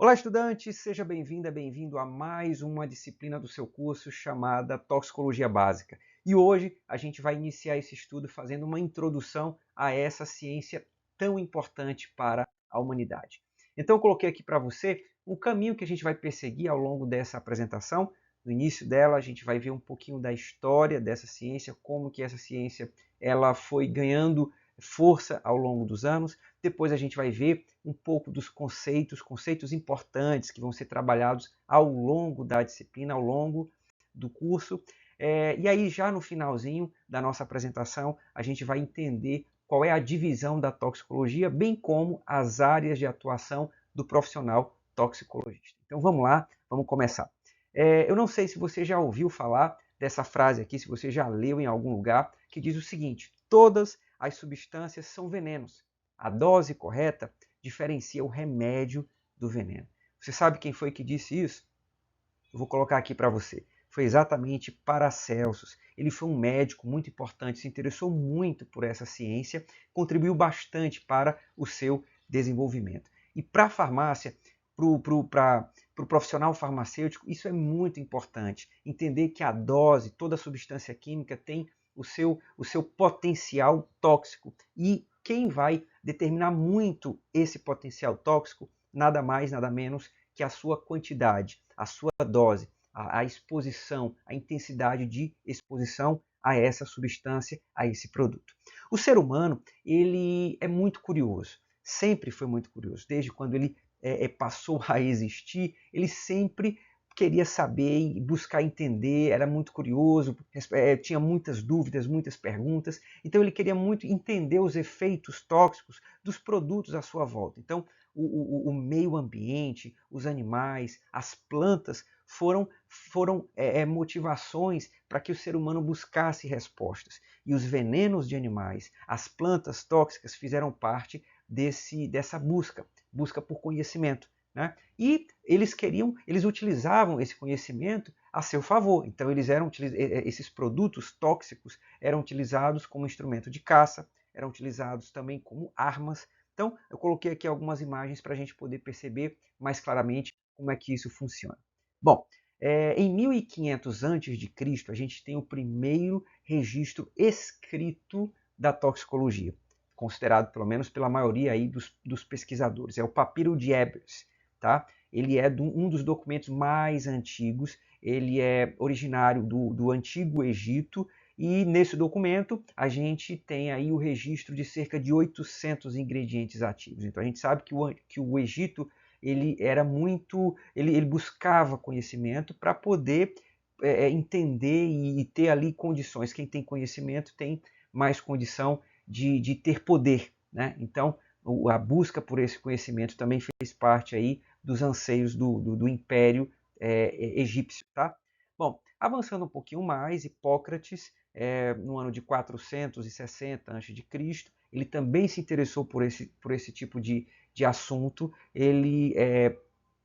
Olá, estudante! Seja bem-vinda, bem-vindo a mais uma disciplina do seu curso chamada Toxicologia Básica. E hoje a gente vai iniciar esse estudo fazendo uma introdução a essa ciência tão importante para a humanidade. Então eu coloquei aqui para você o caminho que a gente vai perseguir ao longo dessa apresentação. No início dela a gente vai ver um pouquinho da história dessa ciência, como que essa ciência ela foi ganhando força ao longo dos anos. Depois a gente vai ver um pouco dos conceitos importantes que vão ser trabalhados ao longo da disciplina, ao longo do curso. E aí, já no finalzinho da nossa apresentação, a gente vai entender qual é a divisão da toxicologia, bem como as áreas de atuação do profissional toxicologista. Então vamos lá, vamos começar. Eu não sei se você já ouviu falar dessa frase aqui, se você já leu em algum lugar, que diz o seguinte: todas as substâncias são venenos. A dose correta diferencia o remédio do veneno. Você sabe quem foi que disse isso? Eu vou colocar aqui para você. Foi exatamente Paracelsus. Ele foi um médico muito importante, se interessou muito por essa ciência, contribuiu bastante para o seu desenvolvimento. E para a farmácia, para o profissional farmacêutico, isso é muito importante. Entender que a dose, toda substância química tem o seu potencial tóxico. E quem vai determinar muito esse potencial tóxico, nada mais, nada menos que a sua quantidade, a sua dose, a exposição, a intensidade de exposição a essa substância, a esse produto. O ser humano, ele é muito curioso, sempre foi muito curioso, desde quando ele passou a existir, ele sempre queria saber e buscar entender, era muito curioso, tinha muitas dúvidas, muitas perguntas, então ele queria muito entender os efeitos tóxicos dos produtos à sua volta. Então, o meio ambiente, os animais, as plantas foram motivações para que o ser humano buscasse respostas. E os venenos de animais, as plantas tóxicas fizeram parte dessa busca por conhecimento. Né? E eles utilizavam esse conhecimento a seu favor. Então, esses produtos tóxicos eram utilizados como instrumento de caça, eram utilizados também como armas. Então, eu coloquei aqui algumas imagens para a gente poder perceber mais claramente como é que isso funciona. Bom, em 1500 a.C., a gente tem o primeiro registro escrito da toxicologia, considerado pelo menos pela maioria aí dos pesquisadores. É o Papiro de Ebers. Tá? Ele é um dos documentos mais antigos, ele é originário do Antigo Egito, e nesse documento a gente tem aí o registro de cerca de 800 ingredientes ativos. Então a gente sabe que o Egito ele buscava conhecimento para poder entender e ter ali condições. Quem tem conhecimento tem mais condição de ter poder. Né? Então a busca por esse conhecimento também fez parte aí dos anseios do Império Egípcio. Tá? Bom, avançando um pouquinho mais, Hipócrates, no ano de 460 a.C., ele também se interessou por esse tipo de assunto. Ele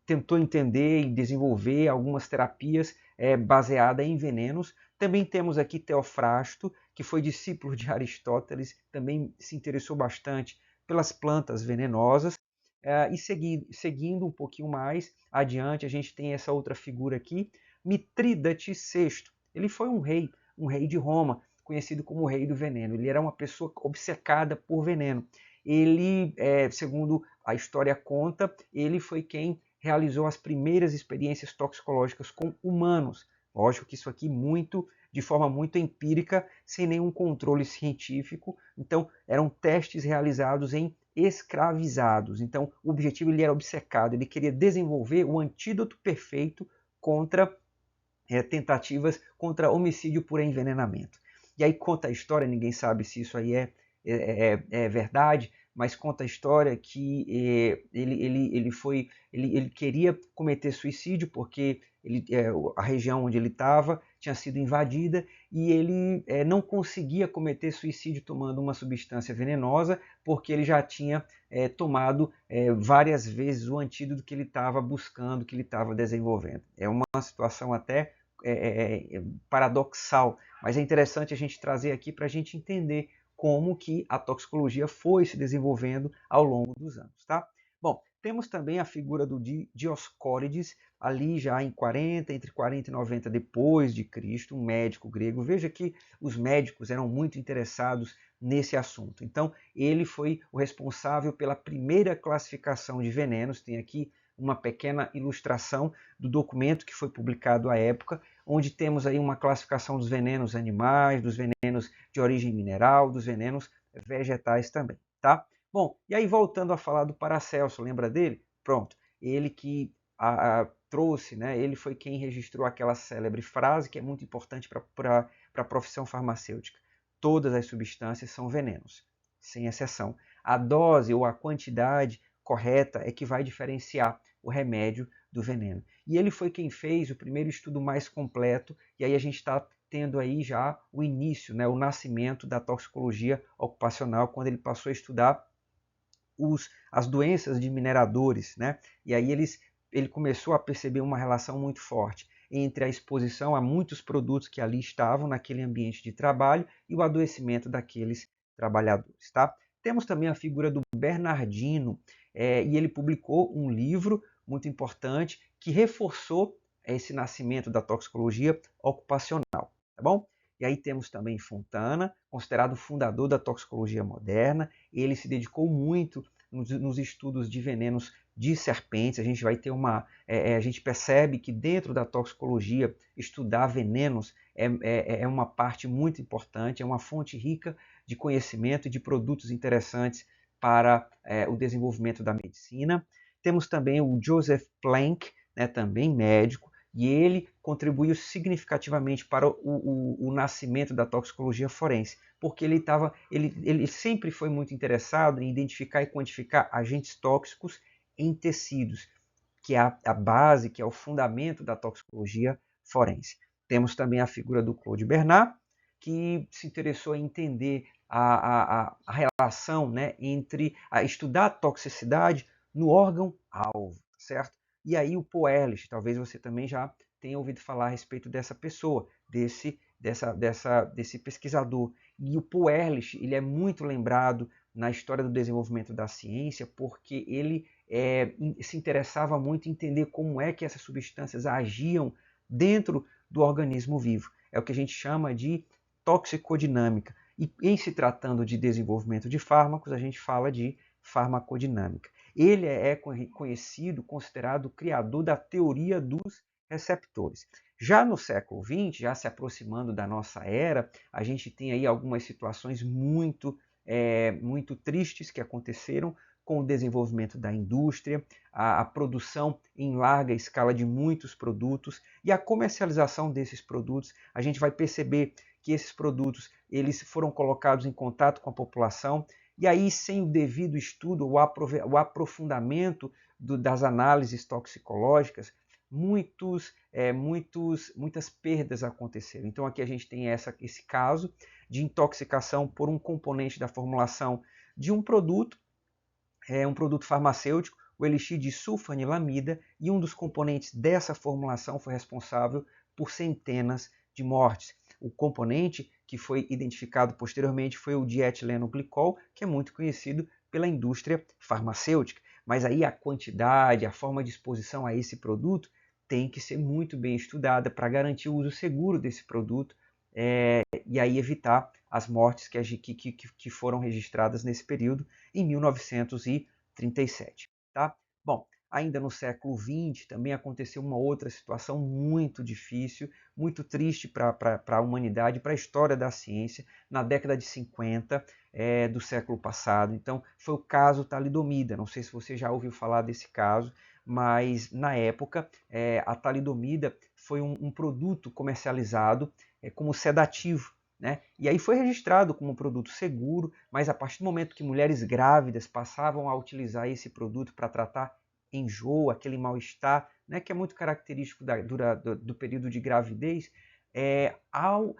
tentou entender e desenvolver algumas terapias baseadas em venenos. Também temos aqui Teofrasto, que foi discípulo de Aristóteles, também se interessou bastante pelas plantas venenosas. E seguindo um pouquinho mais adiante, a gente tem essa outra figura aqui, Mitrídates VI. Ele foi um rei de Roma, conhecido como o rei do veneno. Ele era uma pessoa obcecada por veneno. Ele, segundo a história conta, ele foi quem realizou as primeiras experiências toxicológicas com humanos. Lógico que isso aqui de forma muito empírica, sem nenhum controle científico. Então, eram testes realizados em escravizados. Então, o objetivo ele era obcecado, ele queria desenvolver o antídoto perfeito contra tentativas contra homicídio por envenenamento. E aí conta a história, ninguém sabe se isso aí é verdade, mas conta a história que ele queria cometer suicídio porque a região onde ele estava tinha sido invadida e ele não conseguia cometer suicídio tomando uma substância venenosa porque ele já tinha tomado várias vezes o antídoto que ele estava buscando, que ele estava desenvolvendo. É uma situação até paradoxal, mas é interessante a gente trazer aqui para a gente entender como que a toxicologia foi se desenvolvendo ao longo dos anos. Tá? Bom, Temos também a figura do Dioscórides, ali já entre 40 e 90 depois de Cristo, um médico grego. Veja que os médicos eram muito interessados nesse assunto. Então, ele foi o responsável pela primeira classificação de venenos. Tem aqui uma pequena ilustração do documento que foi publicado à época, onde temos aí uma classificação dos venenos animais, dos venenos de origem mineral, dos venenos vegetais também, tá? Bom, e aí voltando a falar do Paracelso, lembra dele? Pronto, ele que trouxe, né? Ele foi quem registrou aquela célebre frase que é muito importante para a profissão farmacêutica. Todas as substâncias são venenos, sem exceção. A dose ou a quantidade correta é que vai diferenciar o remédio do veneno. E ele foi quem fez o primeiro estudo mais completo, e aí a gente está tendo aí já o início, né, o nascimento da toxicologia ocupacional, quando ele passou a estudar as doenças de mineradores, né? E aí ele começou a perceber uma relação muito forte entre a exposição a muitos produtos que ali estavam naquele ambiente de trabalho e o adoecimento daqueles trabalhadores, tá? Temos também a figura do Bernardino, e ele publicou um livro muito importante que reforçou esse nascimento da toxicologia ocupacional, tá bom? E aí temos também Fontana, considerado o fundador da toxicologia moderna. Ele se dedicou muito nos estudos de venenos de serpentes. A gente vai ter a gente percebe que dentro da toxicologia estudar venenos é uma parte muito importante, é uma fonte rica de conhecimento e de produtos interessantes para o desenvolvimento da medicina. Temos também o Joseph Planck, né, também médico, e ele contribuiu significativamente para o nascimento da toxicologia forense, porque ele sempre foi muito interessado em identificar e quantificar agentes tóxicos em tecidos, que é a base, que é o fundamento da toxicologia forense. Temos também a figura do Claude Bernard, que se interessou em entender a relação, né, entre estudar a toxicidade no órgão-alvo, certo? E aí o Paul Ehrlich, talvez você também já tenha ouvido falar a respeito dessa pessoa, desse pesquisador. E o Paul Ehrlich, ele é muito lembrado na história do desenvolvimento da ciência, porque ele se interessava muito em entender como é que essas substâncias agiam dentro do organismo vivo. É o que a gente chama de toxicodinâmica. E em se tratando de desenvolvimento de fármacos, a gente fala de farmacodinâmica. Ele é conhecido, considerado o criador da teoria dos receptores. Já no século XX, já se aproximando da nossa era, a gente tem aí algumas situações muito tristes que aconteceram com o desenvolvimento da indústria, a produção em larga escala de muitos produtos e a comercialização desses produtos. A gente vai perceber que esses produtos eles foram colocados em contato com a população e aí, sem o devido estudo, o aprofundamento das análises toxicológicas, muitas perdas aconteceram. Então, aqui a gente tem esse caso de intoxicação por um componente da formulação de um produto farmacêutico, o elixir de sulfanilamida, e um dos componentes dessa formulação foi responsável por centenas de mortes. O componente que foi identificado posteriormente foi o dietileno-glicol, que é muito conhecido pela indústria farmacêutica. Mas aí a quantidade, a forma de exposição a esse produto tem que ser muito bem estudada para garantir o uso seguro desse produto e aí evitar as mortes que foram registradas nesse período em 1937. Tá? Bom, ainda no século XX também aconteceu uma outra situação muito difícil, muito triste para a humanidade, para a história da ciência, na década de 50 do século passado. Então, foi o caso talidomida. Não sei se você já ouviu falar desse caso, mas na época a talidomida foi um produto comercializado como sedativo. Né? E aí foi registrado como um produto seguro, mas a partir do momento que mulheres grávidas passavam a utilizar esse produto para tratar enjoo, aquele mal-estar, né, que é muito característico do período de gravidez, ao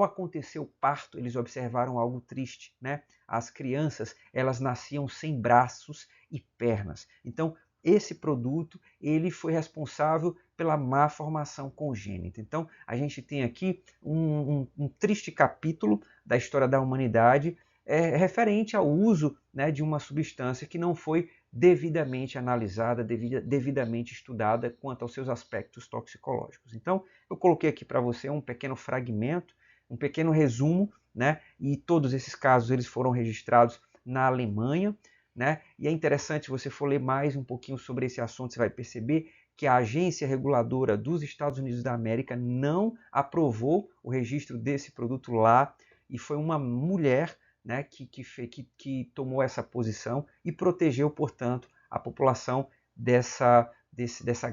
acontecer o parto, eles observaram algo triste. Né? As crianças elas nasciam sem braços e pernas. Então, esse produto ele foi responsável pela má formação congênita. Então, a gente tem aqui um triste capítulo da história da humanidade referente ao uso, né, de uma substância que não foi devidamente analisada, devidamente estudada quanto aos seus aspectos toxicológicos. Então, eu coloquei aqui para você um pequeno fragmento, um pequeno resumo, né? E todos esses casos eles foram registrados na Alemanha, né? E é interessante, se você for ler mais um pouquinho sobre esse assunto, você vai perceber que a agência reguladora dos Estados Unidos da América não aprovou o registro desse produto lá, e foi uma mulher, né, que tomou essa posição e protegeu, portanto, a população dessa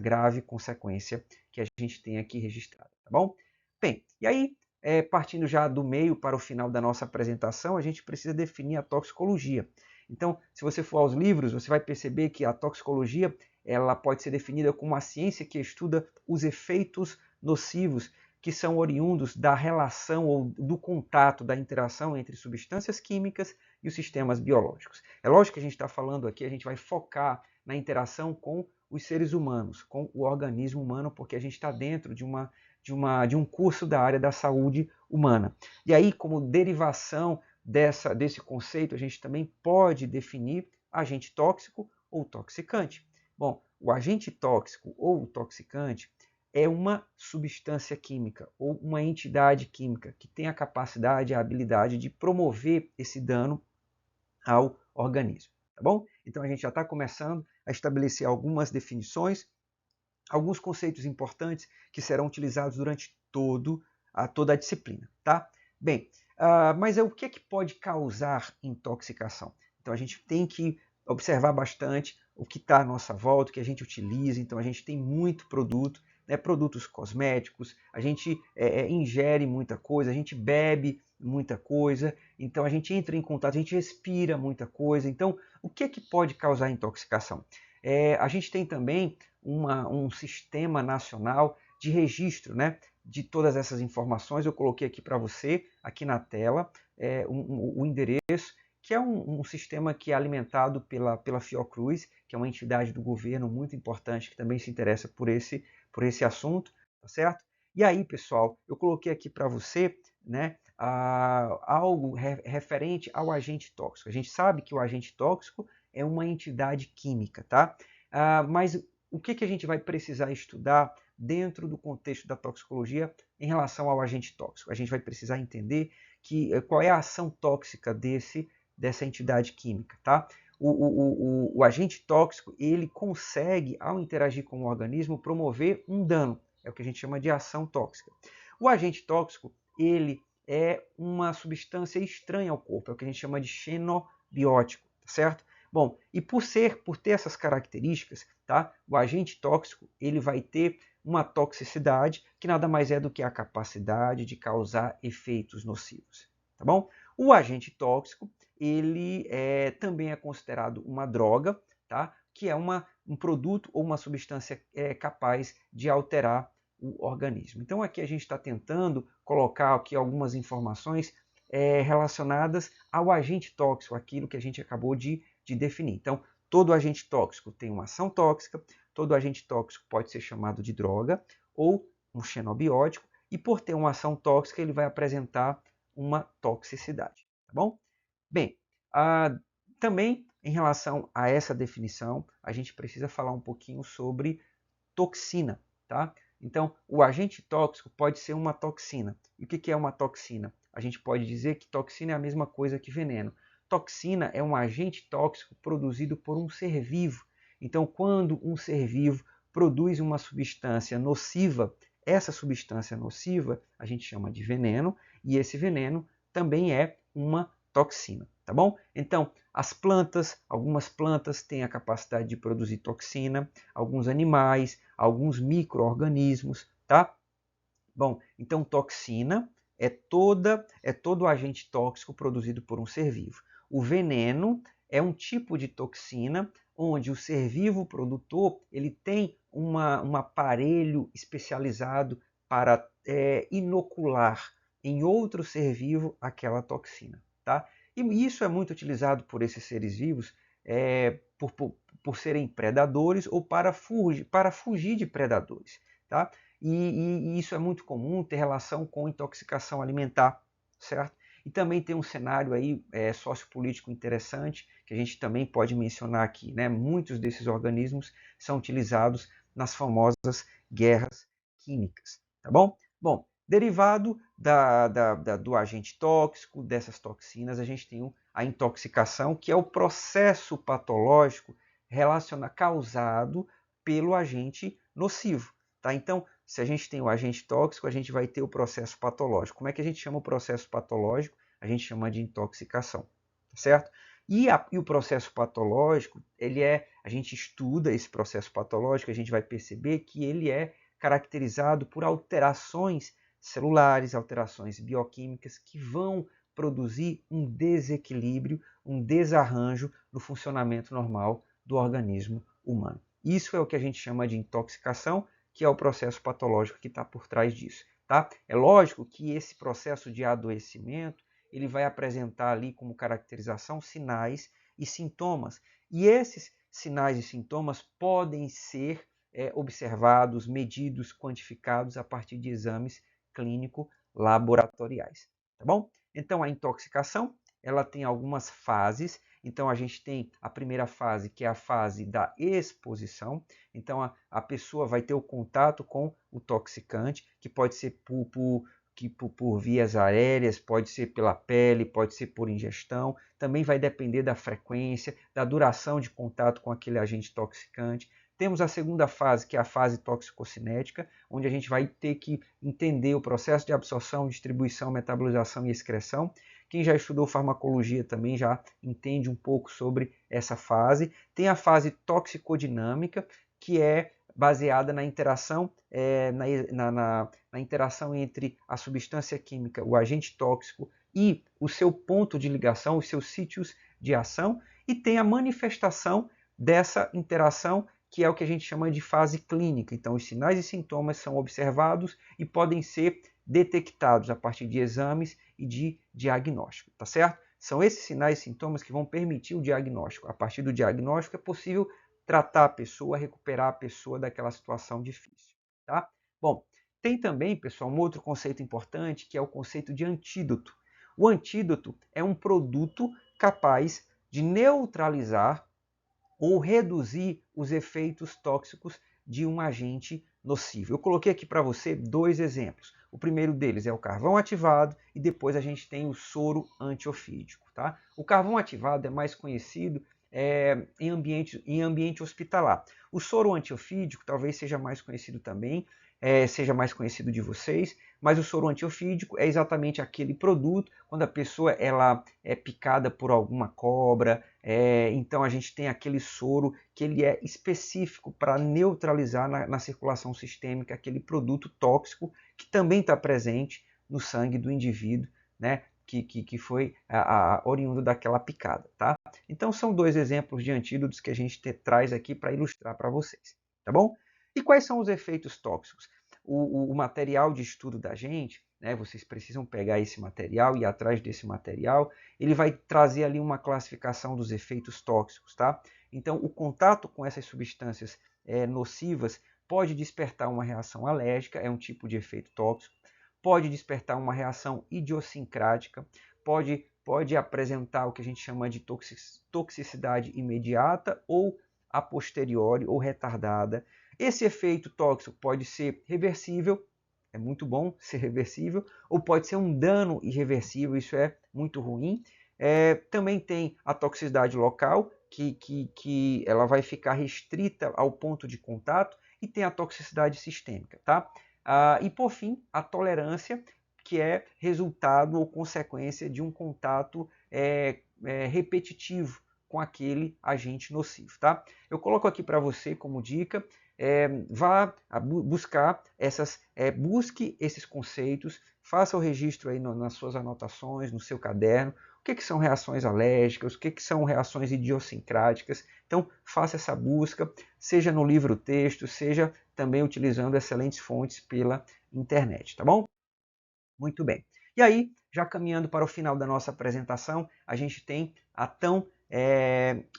grave consequência que a gente tem aqui registrada, tá bom? Bem, e aí, partindo já do meio para o final da nossa apresentação, a gente precisa definir a toxicologia. Então, se você for aos livros, você vai perceber que a toxicologia ela pode ser definida como uma ciência que estuda os efeitos nocivos que são oriundos da relação ou do contato, da interação entre substâncias químicas e os sistemas biológicos. É lógico que a gente está falando aqui, a gente vai focar na interação com os seres humanos, com o organismo humano, porque a gente está dentro de um curso da área da saúde humana. E aí, como derivação desse conceito, a gente também pode definir agente tóxico ou toxicante. Bom, o agente tóxico ou toxicante é uma substância química ou uma entidade química que tem a capacidade, a habilidade de promover esse dano ao organismo, tá bom? Então a gente já está começando a estabelecer algumas definições, alguns conceitos importantes que serão utilizados durante toda a disciplina, tá? Bem, mas o que é que pode causar intoxicação? Então a gente tem que observar bastante o que está à nossa volta, o que a gente utiliza. Então a gente tem muito produto, né, produtos cosméticos, a gente ingere muita coisa, a gente bebe muita coisa, então a gente entra em contato, a gente respira muita coisa. Então, o que é que pode causar intoxicação? A gente tem também um sistema nacional de registro, né, de todas essas informações. Eu coloquei aqui para você, aqui na tela, o endereço, que é um sistema que é alimentado pela Fiocruz, que é uma entidade do governo muito importante, que também se interessa por esse assunto, tá certo? E aí, pessoal, eu coloquei aqui para você, né, algo referente ao agente tóxico. A gente sabe que o agente tóxico é uma entidade química, tá? Mas o que a gente vai precisar estudar dentro do contexto da toxicologia em relação ao agente tóxico? A gente vai precisar entender qual é a ação tóxica dessa entidade química, tá? O agente tóxico, ele consegue, ao interagir com o organismo, promover um dano. É o que a gente chama de ação tóxica. O agente tóxico, ele é uma substância estranha ao corpo, é o que a gente chama de xenobiótico, tá certo? Bom, e por ter essas características, tá? O agente tóxico, ele vai ter uma toxicidade que nada mais é do que a capacidade de causar efeitos nocivos, tá bom? O agente tóxico, ele também é considerado uma droga, tá? Que é um produto ou uma substância capaz de alterar o organismo. Então aqui a gente está tentando colocar aqui algumas informações relacionadas ao agente tóxico, aquilo que a gente acabou de definir. Então, todo agente tóxico tem uma ação tóxica, todo agente tóxico pode ser chamado de droga ou um xenobiótico, e por ter uma ação tóxica, ele vai apresentar uma toxicidade, tá bom? Bem, também em relação a essa definição, a gente precisa falar um pouquinho sobre toxina, tá? Então, o agente tóxico pode ser uma toxina. E o que é uma toxina? A gente pode dizer que toxina é a mesma coisa que veneno. Toxina é um agente tóxico produzido por um ser vivo. Então, quando um ser vivo produz uma substância nociva, essa substância nociva a gente chama de veneno, e esse veneno também é uma toxina, tá bom? Então, algumas plantas têm a capacidade de produzir toxina, alguns animais, alguns micro-organismos, tá? Bom, então toxina é todo agente tóxico produzido por um ser vivo. O veneno é um tipo de toxina onde o ser vivo produtor ele tem um aparelho especializado para inocular em outro ser vivo aquela toxina, tá? E isso é muito utilizado por esses seres vivos por serem predadores ou para fugir de predadores, tá? E isso é muito comum ter relação com intoxicação alimentar, certo? E também tem um cenário aí sociopolítico interessante, que a gente também pode mencionar aqui, né? Muitos desses organismos são utilizados nas famosas guerras químicas, tá bom? Bom, derivado do agente tóxico, dessas toxinas, a gente tem a intoxicação, que é o processo patológico causado pelo agente nocivo. Tá? Então, se a gente tem o agente tóxico, a gente vai ter o processo patológico. Como é que a gente chama o processo patológico? A gente chama de intoxicação, tá certo? E o processo patológico, a gente estuda esse processo patológico, a gente vai perceber que ele é caracterizado por alterações celulares, alterações bioquímicas que vão produzir um desequilíbrio, um desarranjo no funcionamento normal do organismo humano. Isso é o que a gente chama de intoxicação, que é o processo patológico que está por trás disso. Tá? É lógico que esse processo de adoecimento ele vai apresentar ali como caracterização sinais e sintomas. E esses sinais e sintomas podem ser observados, medidos, quantificados a partir de exames clínico-laboratoriais. Tá bom? Então, a intoxicação ela tem algumas fases. Então, a gente tem a primeira fase, que é a fase da exposição. Então, a pessoa vai ter o contato com o toxicante, que pode ser por vias aéreas, pode ser pela pele, pode ser por ingestão. Também vai depender da frequência, da duração de contato com aquele agente toxicante. Temos a segunda fase, que é a fase toxicocinética, onde a gente vai ter que entender o processo de absorção, distribuição, metabolização e excreção. Quem já estudou farmacologia também já entende um pouco sobre essa fase. Tem a fase toxicodinâmica, que é baseada na interação, na interação entre a substância química, o agente tóxico e o seu ponto de ligação, os seus sítios de ação, e tem a manifestação dessa interação, que é o que a gente chama de fase clínica. Então, os sinais e sintomas são observados e podem ser detectados a partir de exames e de diagnóstico, tá certo? São esses sinais e sintomas que vão permitir o diagnóstico. A partir do diagnóstico é possível tratar a pessoa, recuperar a pessoa daquela situação difícil, tá? Bom, tem também, pessoal, um outro conceito importante, que é o conceito de antídoto. O antídoto é um produto capaz de neutralizar ou reduzir os efeitos tóxicos de um agente nocivo. Eu coloquei aqui para você dois exemplos. O primeiro deles é o carvão ativado e depois a gente tem o soro antiofídico. Tá? O carvão ativado é mais conhecido em ambiente hospitalar. O soro antiofídico talvez seja mais conhecido também, seja mais conhecido de vocês, mas o soro antiofídico é exatamente aquele produto quando a pessoa ela é picada por alguma cobra, então a gente tem aquele soro que ele é específico para neutralizar na circulação sistêmica aquele produto tóxico que também está presente no sangue do indivíduo, né, que foi oriundo daquela picada. Tá? Então são dois exemplos de antídotos que a gente traz aqui para ilustrar para vocês. Tá bom? E quais são os efeitos tóxicos? O material de estudo da gente, né, vocês precisam pegar esse material e ir atrás desse material, ele vai trazer ali uma classificação dos efeitos tóxicos. Tá? Então, o contato com essas substâncias nocivas pode despertar uma reação alérgica, é um tipo de efeito tóxico, pode despertar uma reação idiosincrática, pode apresentar o que a gente chama de toxicidade imediata ou a posteriori ou retardada. Esse efeito tóxico pode ser reversível, é muito bom ser reversível, ou pode ser um dano irreversível, isso é muito ruim. Também tem a toxicidade local, que ela vai ficar restrita ao ponto de contato, e tem a toxicidade sistêmica. Tá? E por fim, a tolerância, que é resultado ou consequência de um contato repetitivo com aquele agente nocivo. Tá? Eu coloco aqui para você como dica, vá buscar busque esses conceitos, faça o registro aí nas suas anotações, no seu caderno, o que são reações alérgicas, o que são reações idiosincráticas. Então, faça essa busca, seja no livro-texto, seja também utilizando excelentes fontes pela internet, tá bom? Muito bem. E aí, já caminhando para o final da nossa apresentação, a gente tem a tão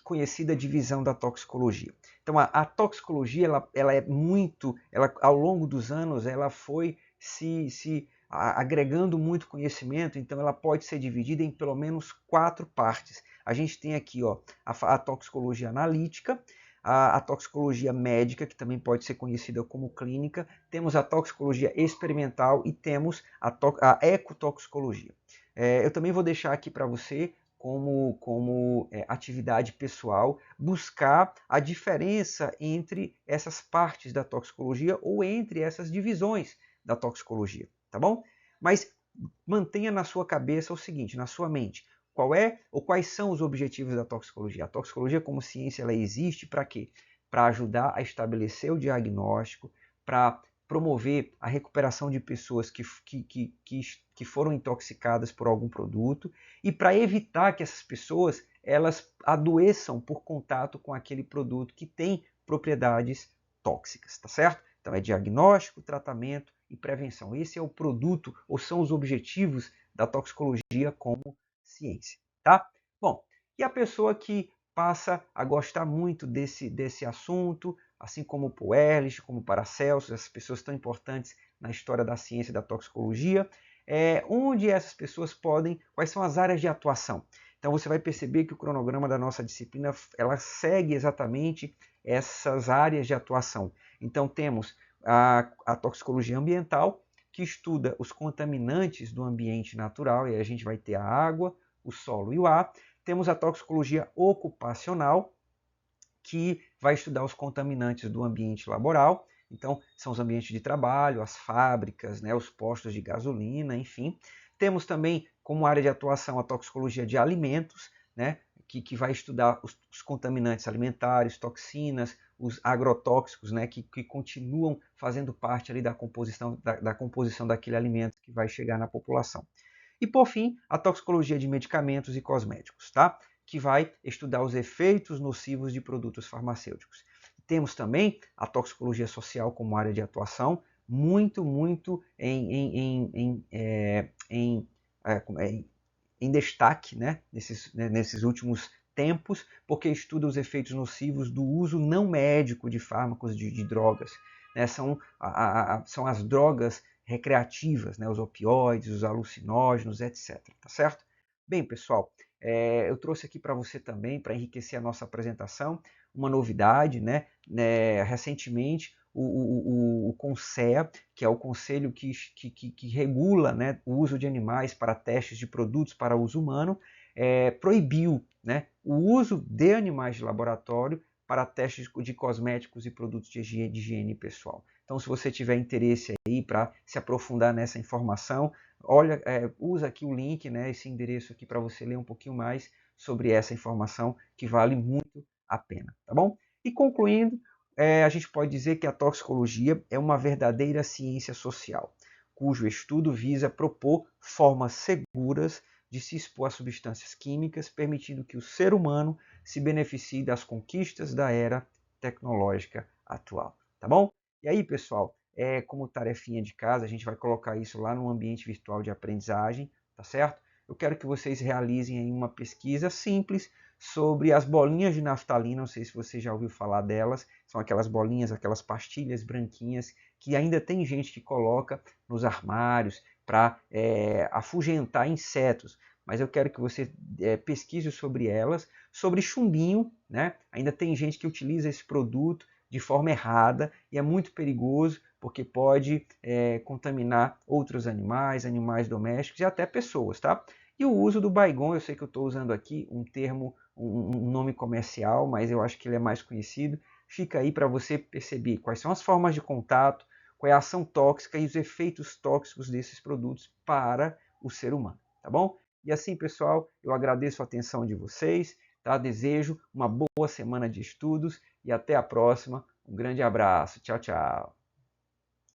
conhecida divisão da toxicologia. Então, a toxicologia, ela é muito, ao longo dos anos, ela foi se agregando muito conhecimento, então ela pode ser dividida em pelo menos 4 partes. A gente tem aqui ó, a toxicologia analítica, a toxicologia médica, que também pode ser conhecida como clínica, temos a toxicologia experimental e temos a ecotoxicologia. Eu também vou deixar aqui para você como atividade pessoal, buscar a diferença entre essas partes da toxicologia ou entre essas divisões da toxicologia, tá bom? Mas mantenha na sua cabeça o seguinte, na sua mente, qual é ou quais são os objetivos da toxicologia? A toxicologia como ciência ela existe para quê? Para ajudar a estabelecer o diagnóstico, para promover a recuperação de pessoas que foram intoxicadas por algum produto e para evitar que essas pessoas elas adoeçam por contato com aquele produto que tem propriedades tóxicas, tá certo? Então é diagnóstico, tratamento e prevenção. Esse é o produto ou são os objetivos da toxicologia como ciência, tá? Bom, e a pessoa que passa a gostar muito desse assunto, assim como o Ehrlich, como o Paracelsus, essas pessoas tão importantes na história da ciência e da toxicologia, onde essas pessoas podem, quais são as áreas de atuação. Então você vai perceber que o cronograma da nossa disciplina, ela segue exatamente essas áreas de atuação. Então temos a toxicologia ambiental, que estuda os contaminantes do ambiente natural, e a gente vai ter a água, o solo e o ar. Temos a toxicologia ocupacional, que vai estudar os contaminantes do ambiente laboral. Então, são os ambientes de trabalho, as fábricas, né, os postos de gasolina, enfim. Temos também como área de atuação a toxicologia de alimentos, né, que vai estudar os contaminantes alimentares, toxinas, os agrotóxicos, né, que continuam fazendo parte ali da composição daquele alimento que vai chegar na população. E, por fim, a toxicologia de medicamentos e cosméticos, tá? Que vai estudar os efeitos nocivos de produtos farmacêuticos. Temos também a toxicologia social como área de atuação, muito em destaque, né? Nesses últimos tempos, porque estuda os efeitos nocivos do uso não médico de fármacos de drogas. Né? São as drogas recreativas, né? Os opioides, os alucinógenos, etc. Tá certo? Bem, pessoal, eu trouxe aqui para você também, para enriquecer a nossa apresentação, uma novidade, né? Recentemente, o CONSEA, que é o conselho que regula, né, o uso de animais para testes de produtos para uso humano, proibiu, né, o uso de animais de laboratório para testes de cosméticos e produtos de higiene pessoal. Então, se você tiver interesse aí para se aprofundar nessa informação, olha, usa aqui o link, né, esse endereço aqui para você ler um pouquinho mais sobre essa informação que vale muito a pena, tá bom? E concluindo, a gente pode dizer que a toxicologia é uma verdadeira ciência social, cujo estudo visa propor formas seguras de se expor a substâncias químicas, permitindo que o ser humano se beneficie das conquistas da era tecnológica atual, tá bom? E aí, pessoal, como tarefinha de casa, a gente vai colocar isso lá no ambiente virtual de aprendizagem, tá certo? Eu quero que vocês realizem aí uma pesquisa simples sobre as bolinhas de naftalina, não sei se você já ouviu falar delas, são aquelas bolinhas, aquelas pastilhas branquinhas que ainda tem gente que coloca nos armários para afugentar insetos, mas eu quero que você pesquise sobre elas, sobre chumbinho, né? Ainda tem gente que utiliza esse produto de forma errada e é muito perigoso porque pode contaminar outros animais, animais domésticos e até pessoas, tá? E o uso do Baygon, eu sei que eu estou usando aqui um termo, um nome comercial, mas eu acho que ele é mais conhecido. Fica aí para você perceber quais são as formas de contato, qual é a ação tóxica e os efeitos tóxicos desses produtos para o ser humano, tá bom? E assim, pessoal, eu agradeço a atenção de vocês, tá? Desejo uma boa semana de estudos e até a próxima. Um grande abraço. Tchau, tchau.